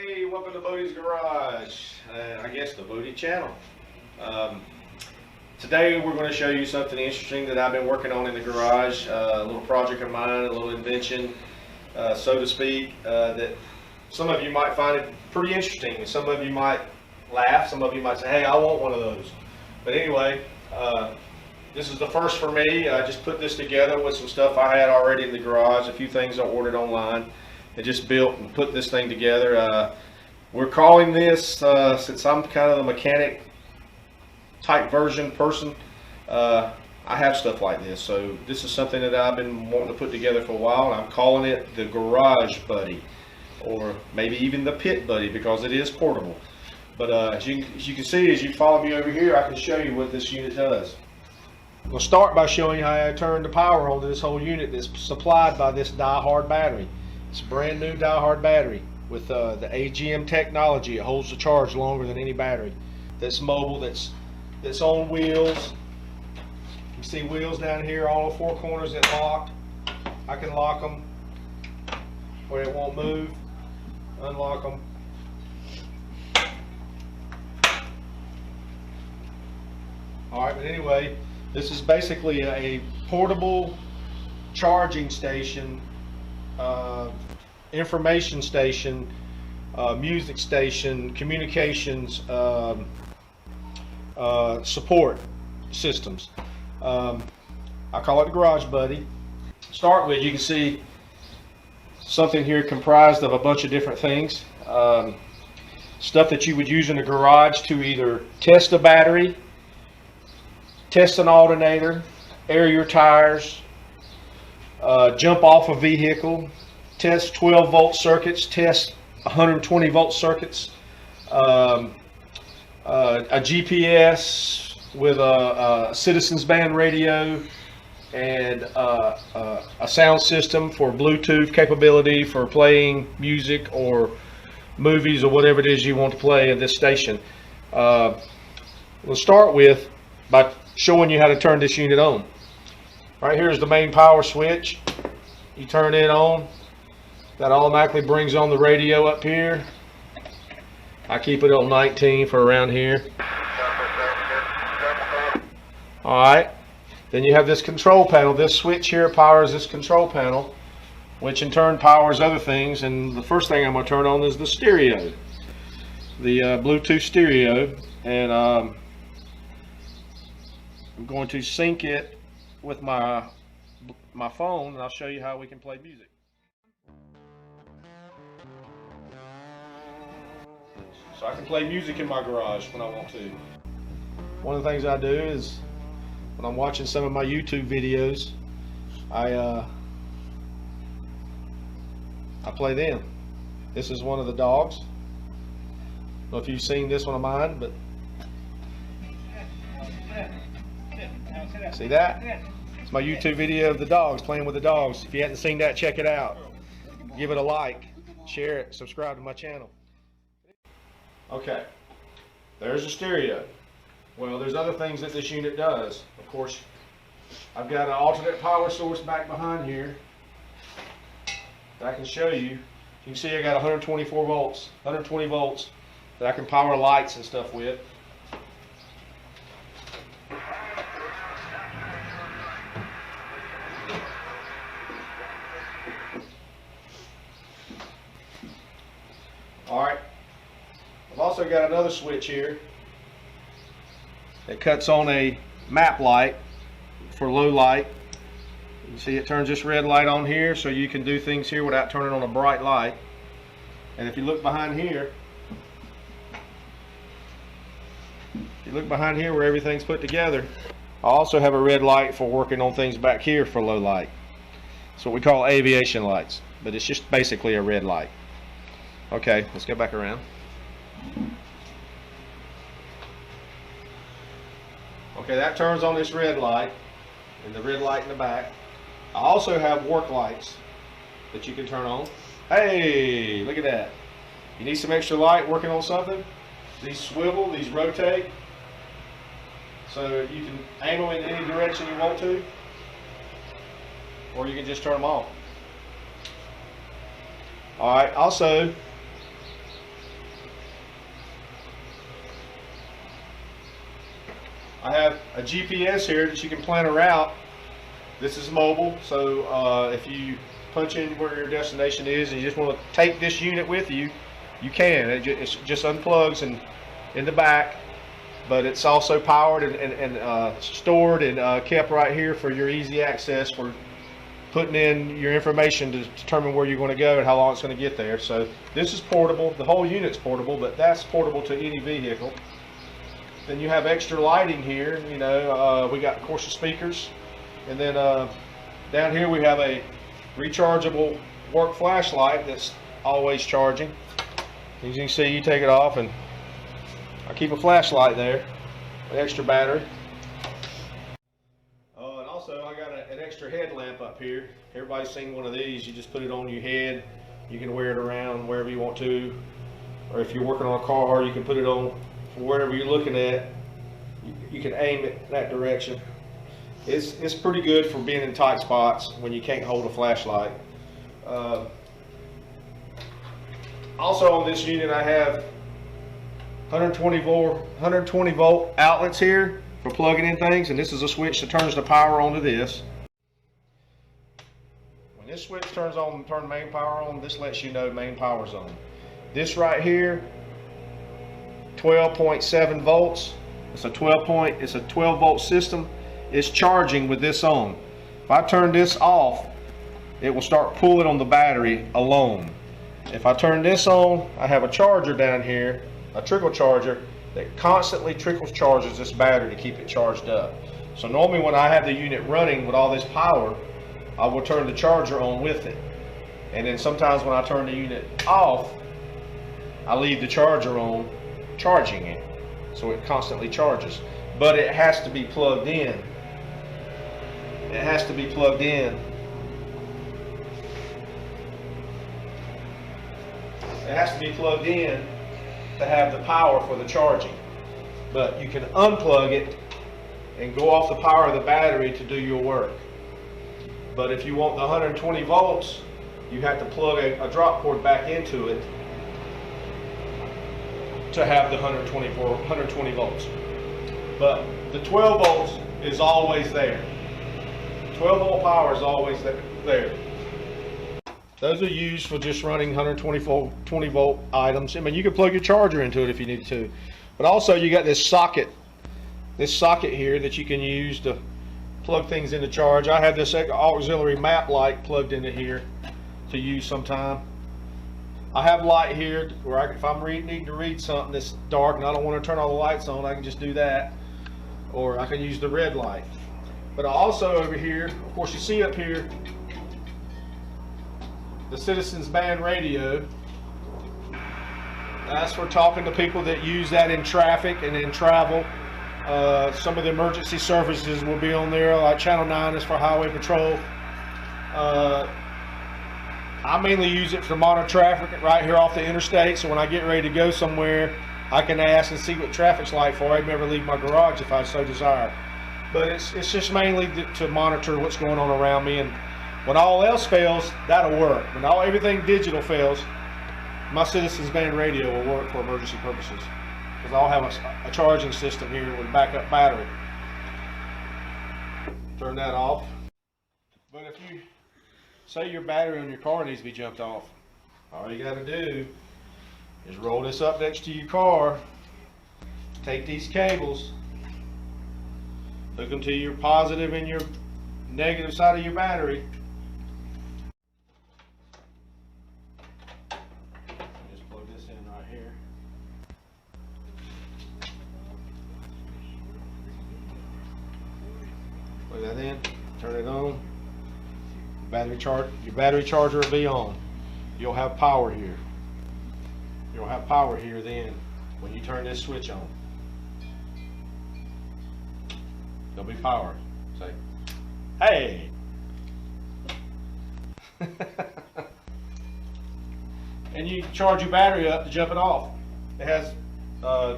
Hey, welcome to Bodie's Garage, I guess the Bodie channel. Today we're going to show you something interesting that I've been working on in the garage, a little project of mine, a little invention, so to speak, that some of you might find it pretty interesting, and some of you might laugh, some of you might say, hey, I want one of those. But anyway, this is the first for me. I just put this together with some stuff I had already in the garage, a few things I ordered online. I just built and put this thing together. We're calling this, since I'm kind of the mechanic type version person, I have stuff like this. So this is something that I've been wanting to put together for a while, and I'm calling it the Garage Buddy, or maybe even the Pit Buddy, because it is portable. But as you can see, as you follow me over here, I can show you what this unit does. We'll start by showing you how I turn the power on to this whole unit that's supplied by this die-hard battery. It's a brand new die-hard battery with the AGM technology. It holds the charge longer than any battery. That's mobile, that's on wheels. You can see wheels down here, all the four corners that lock. I can lock them where it won't move, unlock them. Alright, but anyway, this is basically a portable charging station, information station, music station, communications support systems. I call it the Garage Buddy. Start with, you can see something here comprised of a bunch of different things. Stuff that you would use in the garage to either test a battery, test an alternator, air your tires, jump off a vehicle, test 12 volt circuits, test 120 volt circuits, a GPS with a Citizens Band radio, and a sound system for Bluetooth capability for playing music or movies or whatever it is you want to play at this station. We'll start with by showing you how to turn this unit on. Right here is the main power switch. You turn it on. That automatically brings on the radio up here. I keep it on 19 for around here. Alright, then you have this control panel. This switch here powers this control panel, which in turn powers other things. And the first thing I'm going to turn on is the stereo, the Bluetooth stereo. And I'm going to sync it with my phone, and I'll show you how we can play music. So I can play music in my garage when I want to. One of the things I do is when I'm watching some of my YouTube videos, I play them. This is one of the dogs. I don't know if you've seen this one of mine, but see that? It's my YouTube video of the dogs, playing with the dogs. If you hadn't seen that, check it out. Give it a like, share it, subscribe to my channel. Okay, there's the stereo. Well, there's other things that this unit does. Of course, I've got an alternate power source back behind here that I can show you. You can see I got 124 volts, 120 volts that I can power lights and stuff with. Alright, I've also got another switch here that cuts on a map light for low light. You see it turns this red light on here, so you can do things here without turning on a bright light. And if you look behind here, where everything's put together, I also have a red light for working on things back here for low light. It's what we call aviation lights, but it's just basically a red light. Okay, let's go back around. Okay, that turns on this red light and the red light in the back. I also have work lights that you can turn on. Hey, look at that. You need some extra light working on something? These swivel, these rotate, so you can aim them in any direction you want to, or you can just turn them off. Alright, also a GPS here that you can plan a route. This is mobile, so if you punch in where your destination is and you just want to take this unit with you, you can. It just unplugs and in the back, but it's also powered and stored and kept right here for your easy access for putting in your information to determine where you're going to go and how long it's going to get there. So this is portable. The whole unit's portable, but that's portable to any vehicle. Then you have extra lighting here. You know, we got, of course, the speakers. And then down here we have a rechargeable work flashlight that's always charging. As you can see, you take it off and I keep a flashlight there, an extra battery. And also I got an extra headlamp up here. Everybody's seen one of these. You just put it on your head. You can wear it around wherever you want to. Or if you're working on a car, you can put it on wherever you're looking at. You can aim it that direction. It's pretty good for being in tight spots when you can't hold a flashlight. Also on this unit I have 120 volt outlets here for plugging in things, and this is a switch that turns the power onto this. When this switch turns main power on, this lets you know main power's on. This right here, 12.7 volts. It's a 12 volt system. It's charging with this on. If I turn this off, it will start pulling on the battery alone. If I turn this on, I have a charger down here, a trickle charger that constantly trickles charges this battery to keep it charged up. So normally when I have the unit running with all this power, I will turn the charger on with it. And then sometimes when I turn the unit off, I leave the charger on charging it. So it constantly charges. But it has to be plugged in. It has to be plugged in. It has to be plugged in to have the power for the charging. But you can unplug it and go off the power of the battery to do your work. But if you want the 120 volts, you have to plug a drop cord back into it to have the 120 volts. But the 12 volts is always there. 12 volt power is always there. Those are used for just running 120 volt items. I mean, you can plug your charger into it if you need to. But also you got this socket here that you can use to plug things into charge. I have this auxiliary map light plugged into here to use sometime. I have light here where if I'm needing to read something that's dark and I don't want to turn all the lights on, I can just do that. Or I can use the red light. But also over here, of course you see up here, the Citizens Band radio. That's for talking to people that use that in traffic and in travel. Some of the emergency services will be on there, like Channel 9 is for highway patrol. I mainly use it to monitor traffic right here off the interstate, so when I get ready to go somewhere, I can ask and see what traffic's like before I ever leave my garage if I so desire. But it's just mainly to monitor what's going on around me, and when all else fails, that'll work. When everything digital fails, my Citizens Band radio will work for emergency purposes, because I'll have a charging system here with a backup battery. Turn that off. But if you say your battery on your car needs to be jumped off, all you got to do is roll this up next to your car, take these cables, hook them to your positive and your negative side of your battery. Just plug this in right here. Plug that in, turn it on. Your battery charger will be on. You'll have power here. You'll have power here then when you turn this switch on. There'll be power. Say, hey! And you charge your battery up to jump it off. It has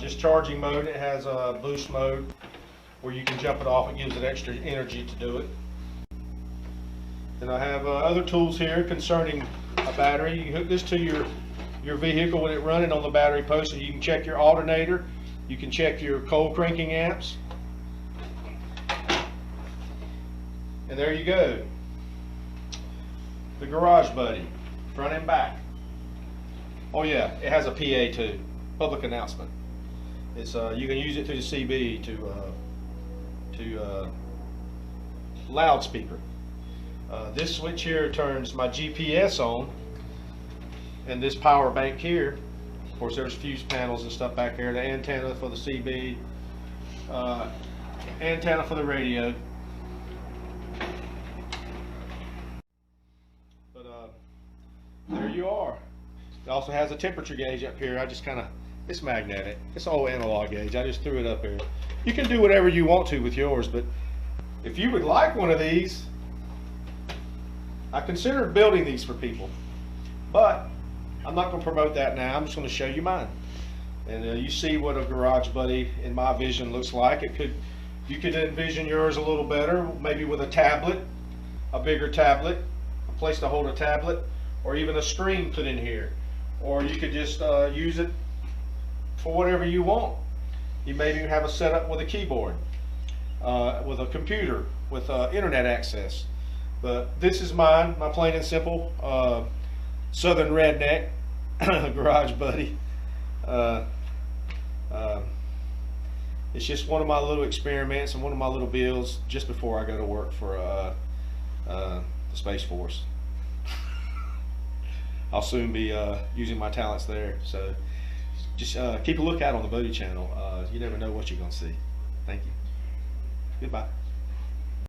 just charging mode. It has a boost mode where you can jump it off. It gives it extra energy to do it. Then I have other tools here concerning a battery. You hook this to your vehicle when it's running on the battery post, so you can check your alternator. You can check your cold cranking amps. And there you go. The Garage Buddy, front and back. Oh yeah, it has a PA too, public announcement. It's you can use it through the CB to loudspeaker. This switch here turns my GPS on, and this power bank here. Of course, there's fuse panels and stuff back there. The antenna for the CB, antenna for the radio. But there you are. It also has a temperature gauge up here. I just it's magnetic. It's all analog gauge. I just threw it up here. You can do whatever you want to with yours, but if you would like one of these, I considered building these for people, but I'm not going to promote that now. I'm just going to show you mine, and you see what a Garage Buddy in my vision looks like. You could envision yours a little better, maybe with a tablet, a bigger tablet, a place to hold a tablet, or even a screen put in here, or you could just use it for whatever you want. You maybe have a setup with a keyboard, with a computer, with internet access. But this is mine, my plain and simple Southern Redneck Garage Buddy. It's just one of my little experiments and one of my little builds just before I go to work for the Space Force. I'll soon be using my talents there, so just keep a lookout on the Bodie channel. You never know what you're going to see. Thank you. Goodbye.